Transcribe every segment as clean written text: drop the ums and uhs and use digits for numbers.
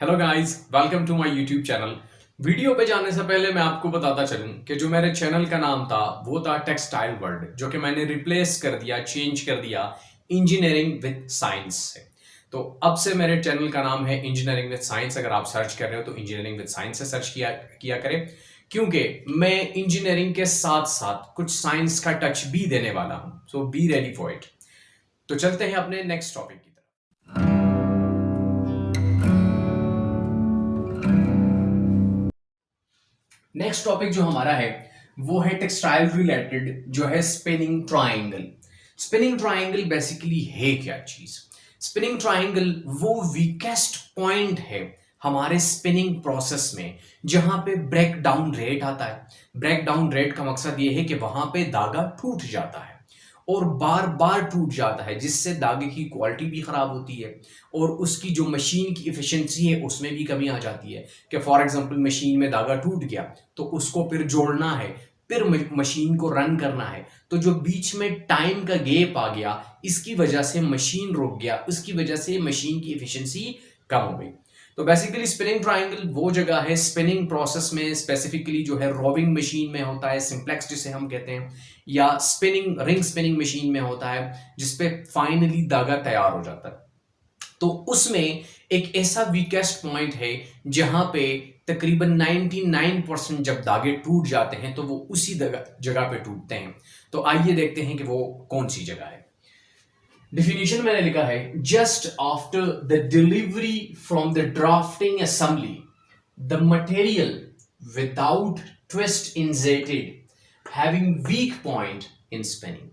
Hello guys, welcome to my YouTube channel. Video पे जाने से पहले मैं आपको बताता चलूं कि जो मेरे चैनल का नाम था वो था टेक्सटाइल वर्ल्ड, जो कि मैंने रिप्लेस कर दिया, चेंज कर दिया इंजीनियरिंग विद साइंस से। तो अब से मेरे चैनल का नाम है इंजीनियरिंग विद साइंस। अगर आप सर्च कर रहे हो तो इंजीनियरिंग विद साइंस से सर्च किया किया करें, क्योंकि मैं इंजीनियरिंग के साथ साथ कुछ साइंस का टच भी देने वाला हूं। सो बी रेडी फॉर इट। तो चलते हैं अपने नेक्स्ट टॉपिक की तरफ। नेक्स्ट टॉपिक जो हमारा है वो है टेक्सटाइल रिलेटेड, जो है spinning triangle. Spinning triangle basically है क्या चीज? स्पिनिंग ट्रायंगल वो वीकेस्ट पॉइंट है हमारे स्पिनिंग प्रोसेस में, जहां पे ब्रेक डाउन रेट आता है। ब्रेक डाउन रेट का मकसद ये है कि वहां पे धागा टूट जाता है और बार बार टूट जाता है, जिससे धागे की क्वालिटी भी खराब होती है और उसकी जो मशीन की इफिशिएंसी है उसमें भी कमी आ जाती है। कि फॉर एग्जांपल मशीन में धागा टूट गया तो उसको फिर जोड़ना है, फिर मशीन को रन करना है, तो जो बीच में टाइम का गैप आ गया, इसकी वजह से मशीन रुक गया, उसकी वजह से मशीन की इफिशिएंसी कम हो गई। तो बेसिकली स्पिनिंग ट्रायंगल वो जगह है स्पिनिंग प्रोसेस में, स्पेसिफिकली जो है रोविंग मशीन में होता है, सिंप्लेक्स जिसे हम कहते हैं, या स्पिनिंग रिंग स्पिनिंग मशीन में होता है, जिसपे फाइनली धागा तैयार हो जाता है। तो उसमें एक ऐसा वीकेस्ट पॉइंट है जहां पे तकरीबन 99% जब धागे टूट जाते हैं तो वो उसी जगह पे टूटते हैं। तो आइए देखते हैं कि वो कौन सी जगह है। डिफिनीशन मैंने लिखा है, just after the delivery from the drafting assembly the material without twist inserted having weak point in spinning.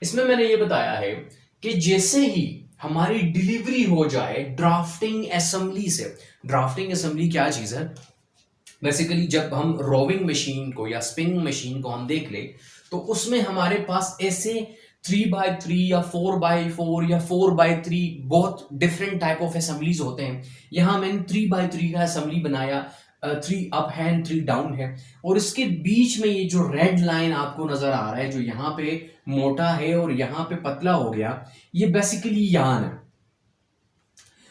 इसमें मैंने ये बताया है कि जैसे ही हमारी डिलीवरी हो जाए ड्राफ्टिंग असेंबली से। ड्राफ्टिंग असेंबली क्या चीज है? बेसिकली जब हम रोविंग मशीन को या स्पिनिंग मशीन को हम देख ले तो उसमें हमारे पास ऐसे 3x3 या 4x4 या 4x3 बहुत डिफरेंट टाइप ऑफ असेंबलीज होते हैं। यहां मैंने 3x3 का असेंबली बनाया, 3 अप है एंड 3 डाउन है, और इसके बीच में ये जो रेड लाइन आपको नजर आ रहा है, जो यहाँ पे मोटा है और यहाँ पे पतला हो गया, ये बेसिकली यान है।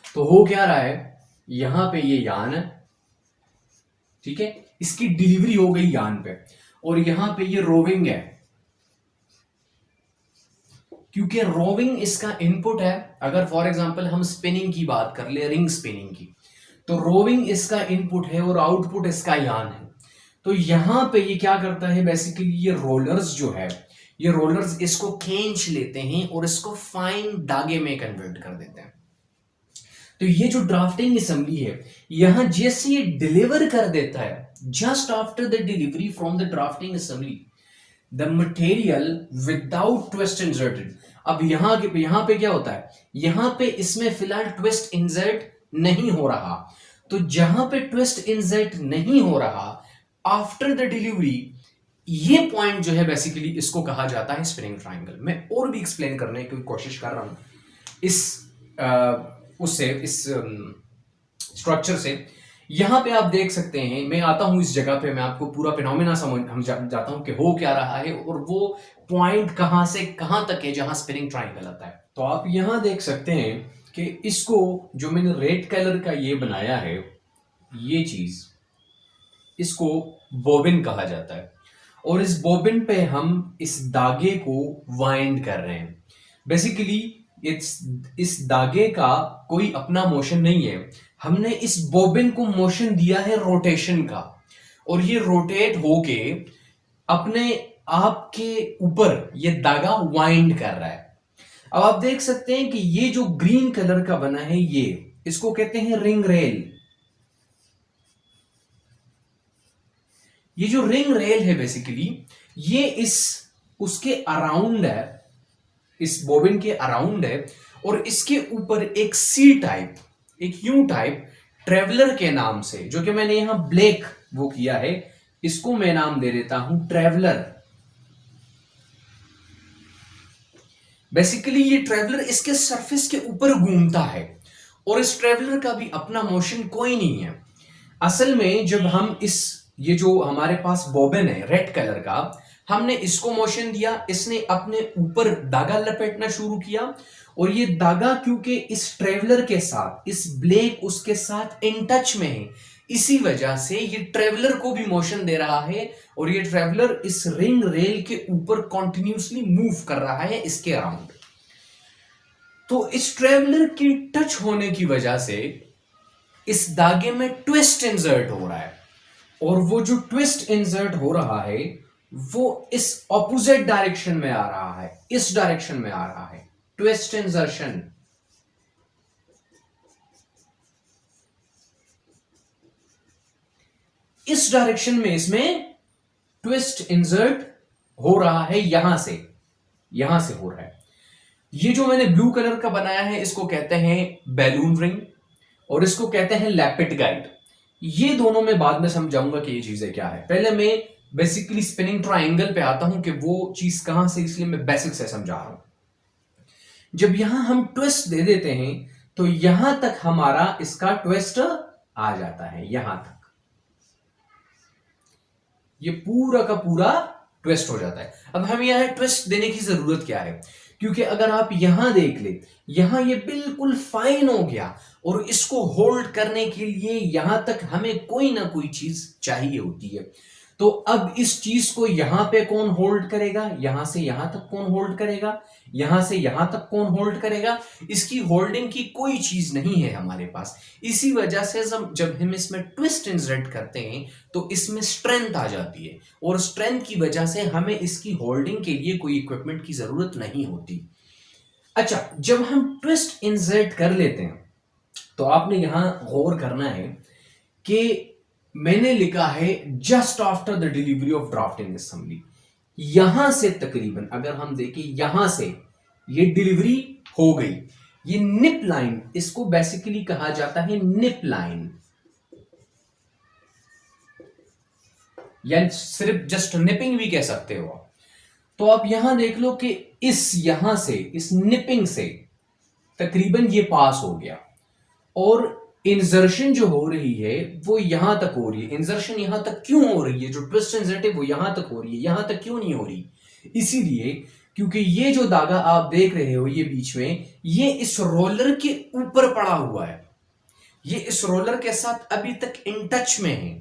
तो हो क्या रहा है, यहाँ पे ये यान है, ठीक है, इसकी डिलीवरी हो गई यान पे, और यहां पे ये रोविंग है, क्योंकि रोविंग इसका इनपुट है। अगर फॉर एग्जांपल हम स्पिनिंग की बात कर ले, रिंग स्पिनिंग की, तो रोविंग इसका इनपुट है और आउटपुट इसका यान है। तो यहां पे ये क्या करता है, बेसिकली ये रोलर्स जो है, ये रोलर्स इसको खींच लेते हैं और इसको फाइन धागे में कन्वर्ट कर देते हैं। तो ये जो ड्राफ्टिंग असेंबली है, यहां जैसे ये डिलीवर कर देता है, just after the delivery from the drafting assembly the material without twist inserted. अब यहां पे क्या होता है, यहां पे इसमें फिलहाल ट्विस्ट इंसर्ट नहीं हो रहा। तो जहां पे ट्विस्ट इंसर्ट नहीं हो रहा आफ्टर द डिलीवरी, ये पॉइंट जो है बेसिकली इसको कहा जाता है स्पिनिंग ट्रायंगल। मैं और भी एक्सप्लेन करने की कोशिश कर रहा हूं इस उससे, इस स्ट्रक्चर से। यहां पे आप देख सकते हैं, मैं आता हूं इस जगह पे, मैं आपको पूरा फिनोमेना जाता हूं कि हो क्या रहा है और वो पॉइंट कहां से कहां तक है जहां स्पिनिंग ट्रायंगल आता है। तो आप यहां देख सकते हैं कि इसको, जो मैंने रेड कलर का ये बनाया है, ये चीज, इसको बोबिन कहा जाता है, और इस बोबिन पे हम इस धागे को वाइंड कर रहे हैं। बेसिकली इस धागे का कोई अपना मोशन नहीं है, हमने इस बोबिन को मोशन दिया है रोटेशन का, और ये रोटेट होके अपने आप के ऊपर ये धागा वाइंड कर रहा है। अब आप देख सकते हैं कि ये जो ग्रीन कलर का बना है, ये इसको कहते हैं रिंग रेल। ये जो रिंग रेल है बेसिकली, ये इस उसके अराउंड है, इस बोबिन के अराउंड है, और इसके ऊपर एक सी टाइप, एक यू टाइप ट्रेवलर के नाम से, जो कि मैंने यहां ब्लैक वो किया है, इसको मैं नाम दे देता हूं ट्रेवलर। बेसिकली ये ट्रेवलर इसके सरफेस के ऊपर घूमता है, और इस ट्रेवलर का भी अपना मोशन कोई नहीं है। असल में जब हम ये जो हमारे पास बोबिन है रेड कलर का, हमने इसको मोशन दिया, इसने अपने ऊपर धागा लपेटना शुरू किया, और ये धागा क्योंकि इस ट्रेवलर के साथ, इस ब्लेक उसके साथ इन टच में है, इसी वजह से ये ट्रेवलर को भी मोशन दे रहा है, और ये ट्रेवलर इस रिंग रेल के ऊपर कॉन्टिन्यूसली मूव कर रहा है इसके अराउंड। तो इस ट्रेवलर के टच होने की वजह से इस धागे में ट्विस्ट इंसर्ट हो रहा है, और वो जो ट्विस्ट इंसर्ट हो रहा है वो इस ऑपोजिट डायरेक्शन में आ रहा है, इस डायरेक्शन में आ रहा है, ट्विस्ट इंसर्शन। इस डायरेक्शन में इसमें ट्विस्ट इंसर्ट हो रहा है, यहां से हो रहा है। ये जो मैंने ब्लू कलर का बनाया है इसको कहते हैं बैलून रिंग, और इसको कहते हैं लैपिट गाइड। ये दोनों मैं बाद में समझाऊंगा कि ये चीजें क्या है। पहले मैं बेसिकली स्पिनिंग ट्रायंगल पे आता हूं कि वो चीज कहां से, इसलिए मैं बेसिक से समझा रहा हूं। जब यहां हम ट्विस्ट दे देते हैं तो यहां तक हमारा इसका ट्विस्ट आ जाता है, यहां तक ये पूरा का पूरा ट्विस्ट हो जाता है। अब हमें यहां ट्विस्ट देने की जरूरत क्या है, क्योंकि अगर आप यहां देख ले, यहां ये बिल्कुल फाइन हो गया, और इसको होल्ड करने के लिए यहां तक हमें कोई ना कोई चीज चाहिए होती है। तो अब इस चीज को यहां पे कौन होल्ड करेगा, यहां से यहां तक कौन होल्ड करेगा, यहां से यहां तक कौन होल्ड करेगा, इसकी होल्डिंग की कोई चीज नहीं है हमारे पास। इसी वजह से जब हम इसमें ट्विस्ट इंसर्ट करते हैं तो इसमें स्ट्रेंथ आ जाती है, और स्ट्रेंथ की वजह से हमें इसकी होल्डिंग के लिए कोई इक्विपमेंट की जरूरत नहीं होती। अच्छा, जब हम ट्विस्ट इंसर्ट कर लेते हैं तो आपने यहां गौर करना है कि मैंने लिखा है just after the delivery of drafting assembly. यहां से तकरीबन अगर हम देखें, यहां से ये डिलीवरी हो गई, ये निप लाइन, इसको बेसिकली कहा जाता है निप लाइन, या सिर्फ जस्ट निपिंग भी कह सकते हो। तो आप यहां देख लो कि यहां से, इस निपिंग से तकरीबन ये पास हो गया, और इंसर्शन जो हो रही है वो यहां तक हो रही है। इंसर्शन यहां तक क्यों हो रही है, जो ट्विस्ट इंसर्ट है वो यहां तक हो रही है, यहां तक क्यों नहीं हो रही, इसीलिए क्योंकि ये जो धागा आप देख रहे हो ये बीच में, ये इस रोलर के ऊपर पड़ा हुआ है, ये इस रोलर के साथ अभी तक इन टच में है।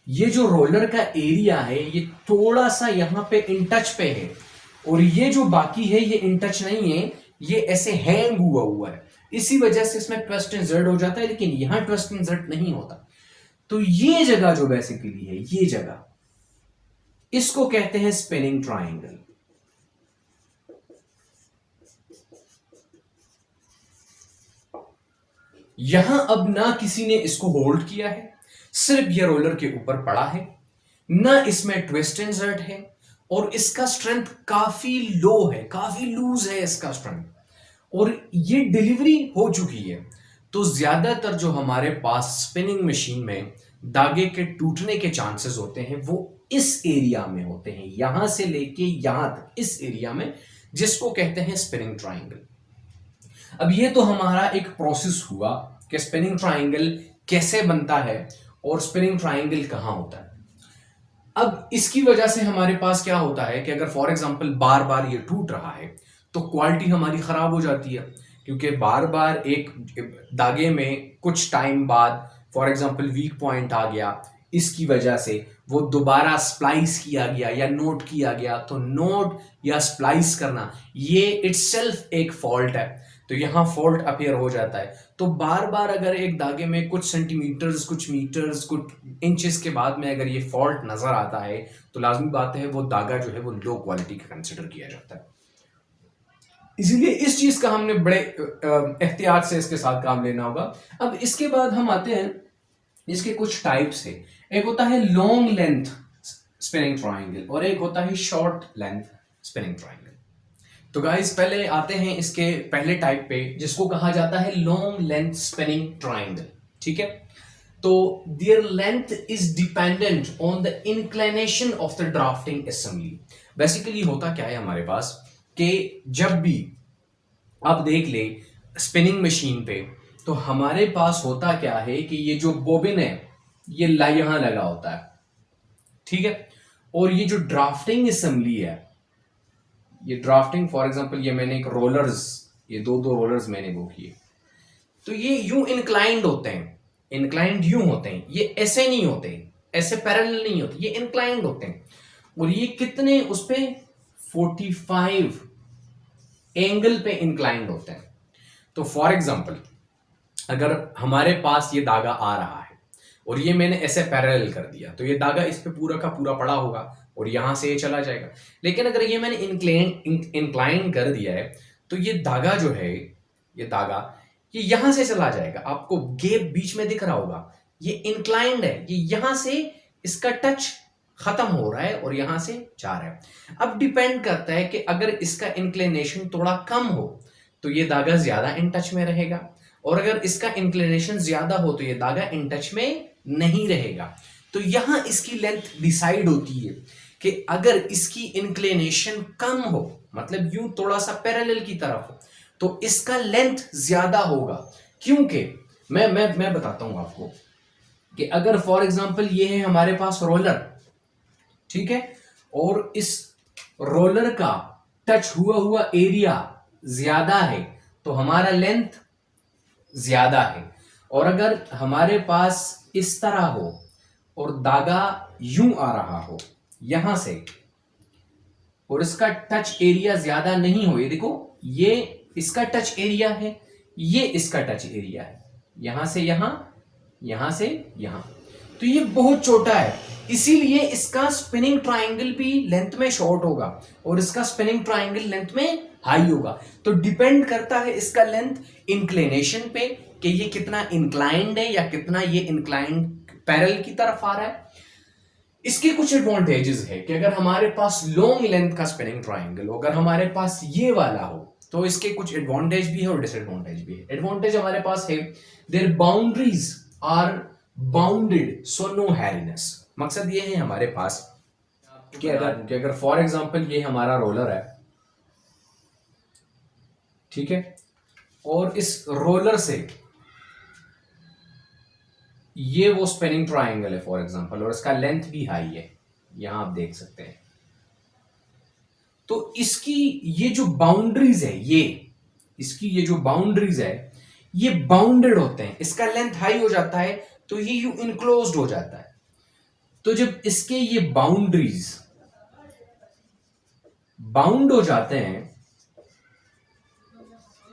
ये जो रोलर का एरिया है ये थोड़ा सा यहां पे इन टच पे है, और ये जो बाकी है ये इन टच नहीं है, ये ऐसे हैंग हुआ है। इसी वजह से इसमें ट्विस्ट इंसर्ट हो जाता है, लेकिन यहां ट्विस्ट इंसर्ट नहीं होता। तो ये जगह जो बेसिकली है, ये जगह, इसको कहते हैं स्पिनिंग ट्रायंगल। यहां अब ना किसी ने इसको होल्ड किया है, सिर्फ ये रोलर के ऊपर पड़ा है, ना इसमें ट्विस्ट इंसर्ट है, और इसका स्ट्रेंथ काफी लो है, काफी लूज है इसका स्ट्रेंथ, और ये डिलीवरी हो चुकी है। तो ज्यादातर जो हमारे पास स्पिनिंग मशीन में धागे के टूटने के चांसेस होते हैं वो इस एरिया में होते हैं, यहां से लेके यहां तक, इस एरिया में, जिसको कहते हैं स्पिनिंग ट्रायंगल। अब ये तो हमारा एक प्रोसेस हुआ कि स्पिनिंग ट्रायंगल कैसे बनता है और स्पिनिंग ट्रायंगल कहां होता है। अब इसकी वजह से हमारे पास क्या होता है कि अगर फॉर एग्जांपल बार बार ये टूट रहा है तो क्वालिटी हमारी खराब हो जाती है, क्योंकि बार बार एक धागे में कुछ टाइम बाद फॉर एग्जांपल वीक पॉइंट आ गया, इसकी वजह से वो दोबारा स्प्लाइस किया गया या नोट किया गया, तो नोट या स्प्लाइस करना ये इटसेल्फ एक फॉल्ट है, तो यहां फॉल्ट अपीयर हो जाता है। तो बार बार अगर एक धागे में कुछ सेंटीमीटर्स, कुछ मीटर्स, कुछ इंचेस के बाद में अगर ये फॉल्ट नजर आता है तो लाजमी बात है वो धागा जो है वो लो क्वालिटी का कंसिडर किया जाता है। इसीलिए इस चीज का हमने बड़े एहतियात से इसके साथ काम लेना होगा। अब इसके बाद हम आते हैं, इसके कुछ टाइप्स है। एक होता है लॉन्ग लेंथ स्पिनिंग ट्रायंगल और एक होता है शॉर्ट लेंथ स्पिनिंग ट्रायंगल। तो गाइस पहले आते हैं इसके पहले टाइप पे, जिसको कहा जाता है लॉन्ग लेंथ स्पिनिंग ट्रायंगल। ठीक है, तो there length is dependent on the inclination of the drafting assembly. Basically होता क्या है हमारे पास कि जब भी आप देख ले स्पिनिंग मशीन पे, तो हमारे पास होता क्या है कि ये जो बोबिन है ये यहां लगा होता है, ठीक है, और ये जो ड्राफ्टिंग असेंबली है, ये ड्राफ्टिंग फॉर एग्जांपल ये मैंने एक रोलर्स, ये दो दो रोलर्स मैंने वो किए, तो ये यूं इंक्लाइंड होते हैं, इंक्लाइंड यूं होते हैं, ये ऐसे नहीं होते, ऐसे पैरेलल नहीं होते, ये इंक्लाइंड होते हैं। और ये कितने उस पे 45 एंगल पे इंक्लाइंड होते हैं। तो फॉर एग्जांपल अगर हमारे पास ये धागा आ रहा है और ये मैंने ऐसे पैरेलल कर दिया, तो ये धागा इस पे पूरा का पूरा पड़ा होगा और यहां से ये चला जाएगा। लेकिन अगर ये मैंने इंक्लाइन कर दिया है, तो ये धागा जो है, ये धागा ये यहां से चला जाएगा। आपको गैप बीच में दिख रहा होगा, ये इंक्लाइंड है, ये यहां से इसका टच खत्म हो रहा है और यहां से जा रहा है। अब डिपेंड करता है कि अगर इसका इंक्लिनेशन थोड़ा कम हो तो ये धागा ज्यादा इन टच में रहेगा, और अगर इसका इंक्लिनेशन ज्यादा हो तो ये धागा इन टच में नहीं रहेगा। तो यहां इसकी लेंथ डिसाइड होती है कि अगर इसकी इंक्लिनेशन कम हो, मतलब यूं थोड़ा सा पैरेलल की तरफ हो, तो इसका लेंथ ज्यादा होगा। क्योंकि मैं बताता हूं आपको कि अगर फॉर एग्जांपल ये है हमारे पास रोलर, ठीक है, और इस रोलर का टच हुआ हुआ एरिया ज्यादा है तो हमारा लेंथ ज्यादा है। और अगर हमारे पास इस तरह हो और धागा यूं आ रहा हो यहां से, और इसका टच एरिया ज्यादा नहीं हो, ये देखो ये इसका टच एरिया है, ये इसका टच एरिया है, यहां से यहां, यहां से यहां, तो ये बहुत छोटा है, इसीलिए इसका स्पिनिंग ट्रायंगल भी लेंथ में शॉर्ट होगा और इसका स्पिनिंग ट्रायंगल लेंथ में हाई होगा। तो डिपेंड करता है इसका लेंथ इंक्लिनेशन पे कि ये कितना इंक्लाइंड है या कितना ये इंक्लाइंड पैरेलल की तरफ आ रहा है। इसके कुछ एडवांटेजेस है कि अगर हमारे पास लॉन्ग लेंथ का स्पिनिंग ट्रायंगल हो, अगर हमारे पास ये वाला हो, तो इसके कुछ एडवांटेज भी है और डिसएडवांटेज भी है। एडवांटेज हमारे पास है their boundaries are bounded so no hairiness. मकसद ये है हमारे पास कि अगर फॉर एग्जांपल ये हमारा रोलर है, ठीक है, और इस रोलर से ये वो स्पिनिंग ट्रायंगल है फॉर एग्जांपल, और इसका लेंथ भी हाई है, यहां आप देख सकते हैं। तो इसकी ये जो बाउंड्रीज है, ये इसकी ये जो बाउंड्रीज है ये बाउंडेड होते हैं, इसका लेंथ हाई हो जाता है तो ये यू इनक्लोज्ड हो जाता है। तो जब इसके ये बाउंड्रीज बाउंड हो जाते हैं,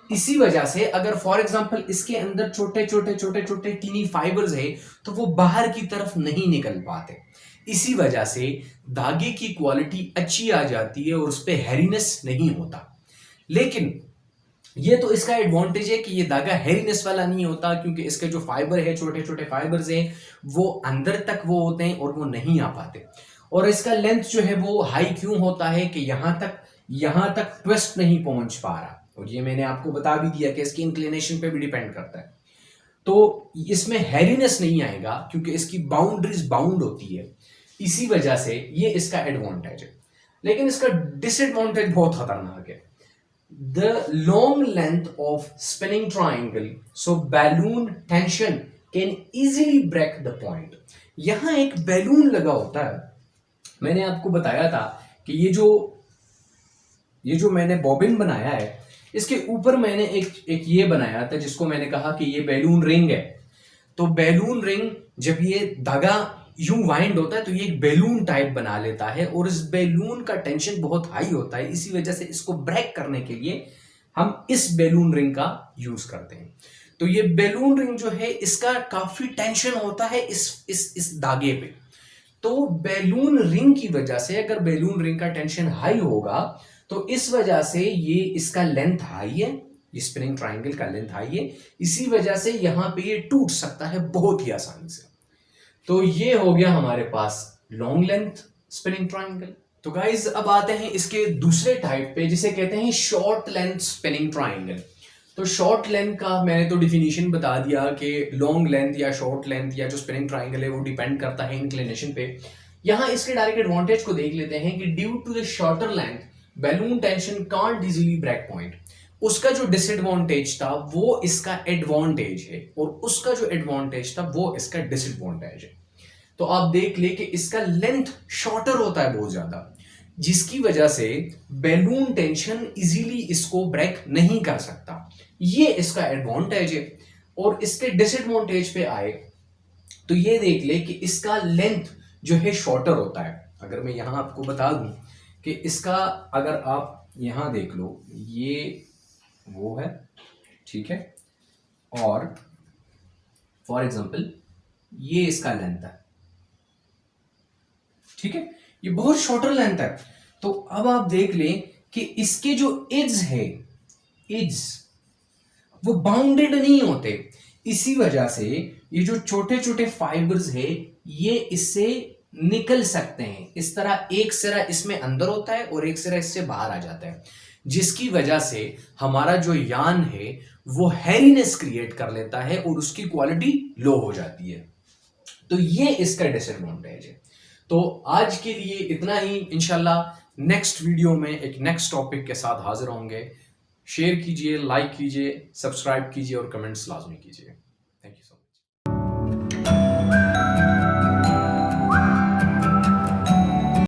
इसी वजह से अगर फॉर एग्जांपल इसके अंदर छोटे छोटे छोटे छोटे टीनी फाइबर्स है तो वो बाहर की तरफ नहीं निकल पाते। इसी वजह से धागे की क्वालिटी अच्छी आ जाती है और उस पर हैरीनेस नहीं होता। लेकिन ये तो इसका एडवांटेज है कि ये धागा हैरीनेस वाला नहीं होता, क्योंकि इसके जो फाइबर है, छोटे छोटे फाइबर्स हैं, वो अंदर तक वो होते हैं और वो नहीं आ पाते। और इसका लेंथ जो है वो हाई क्यों होता है कि यहां तक ट्विस्ट नहीं पहुंच पा रहा, और ये मैंने आपको बता भी दिया कि इसकी इंक्लिनेशन पे भी डिपेंड करता है। तो इसमें हैरीनेस नहीं आएगा क्योंकि इसकी बाउंड्रीज बाउंड होती है, इसी वजह से ये इसका एडवांटेज है। लेकिन इसका डिसएडवांटेज बहुत खतरनाक है। The long length of spinning triangle, so balloon tension can easily break the point. यहां एक बैलून लगा होता है, मैंने आपको बताया था कि ये जो मैंने बॉबिन बनाया है, इसके ऊपर मैंने एक ये बनाया था जिसको मैंने कहा कि ये बैलून रिंग है। तो बैलून रिंग जब ये धागा यूं वाइंड होता है तो ये एक बैलून टाइप बना लेता है, और इस बैलून का टेंशन बहुत हाई होता है, इसी वजह से इसको ब्रेक करने के लिए हम इस बैलून रिंग का यूज करते हैं। तो ये बैलून रिंग जो है इसका काफी टेंशन होता है इस धागे पे। तो बैलून रिंग की वजह से, अगर बैलून रिंग का टेंशन हाई होगा तो इस वजह से ये इसका लेंथ हाई है, ये स्पिनिंग ट्रायंगल का लेंथ हाई है, इसी वजह से यहां पे ये टूट सकता है बहुत ही आसानी से। तो ये हो गया हमारे पास लॉन्ग लेंथ स्पिनिंग ट्रायंगल। तो गाइज अब आते हैं इसके दूसरे टाइप पे जिसे कहते हैं शॉर्ट लेंथ स्पिनिंग ट्रायंगल। तो शॉर्ट लेंथ का मैंने तो डिफिनीशन बता दिया कि लॉन्ग लेंथ या शॉर्ट लेंथ या जो स्पिनिंग ट्रायंगल है वो डिपेंड करता है इंक्लिनेशन पे। यहां इसके डायरेक्ट एडवांटेज को देख लेते हैं कि due to the shorter length balloon tension can't easily break point. उसका जो डिसएडवांटेज था वो इसका एडवांटेज है, और उसका जो एडवांटेज था वो इसका डिसएडवांटेज है। तो आप देख ले कि इसका लेंथ शॉर्टर होता है बहुत ज्यादा, जिसकी वजह से बैलून टेंशन इजीली इसको ब्रेक नहीं कर सकता। ये इसका एडवांटेज है। और इसके डिसएडवांटेज पे आए तो ये देख ले कि इसका लेंथ जो है शॉर्टर होता है। अगर मैं यहां आपको बता दूं कि इसका, अगर आप यहां देख लो, ये वो है, ठीक है, और फॉर एग्जांपल ये इसका लेंथ है, ठीक है, ये बहुत शॉर्टर लेंथ है। तो अब आप देख लें कि इसके जो एड्स है, एड्स वो बाउंडेड नहीं होते। इसी वजह से ये जो छोटे छोटे फाइबर्स है ये इससे निकल सकते हैं। इस तरह एक सिरा इसमें अंदर होता है और एक सिरा इससे बाहर आ जाता है, जिसकी वजह से हमारा जो यान है वो हैरीनेस क्रिएट कर लेता है और उसकी क्वालिटी लो हो जाती है। तो ये इसका डिसएडवांटेज है। तो आज के लिए इतना ही। इंशाल्लाह नेक्स्ट वीडियो में एक नेक्स्ट टॉपिक के साथ हाजिर होंगे। शेयर कीजिए, लाइक कीजिए, सब्सक्राइब कीजिए और कमेंट्स लाजमी कीजिए।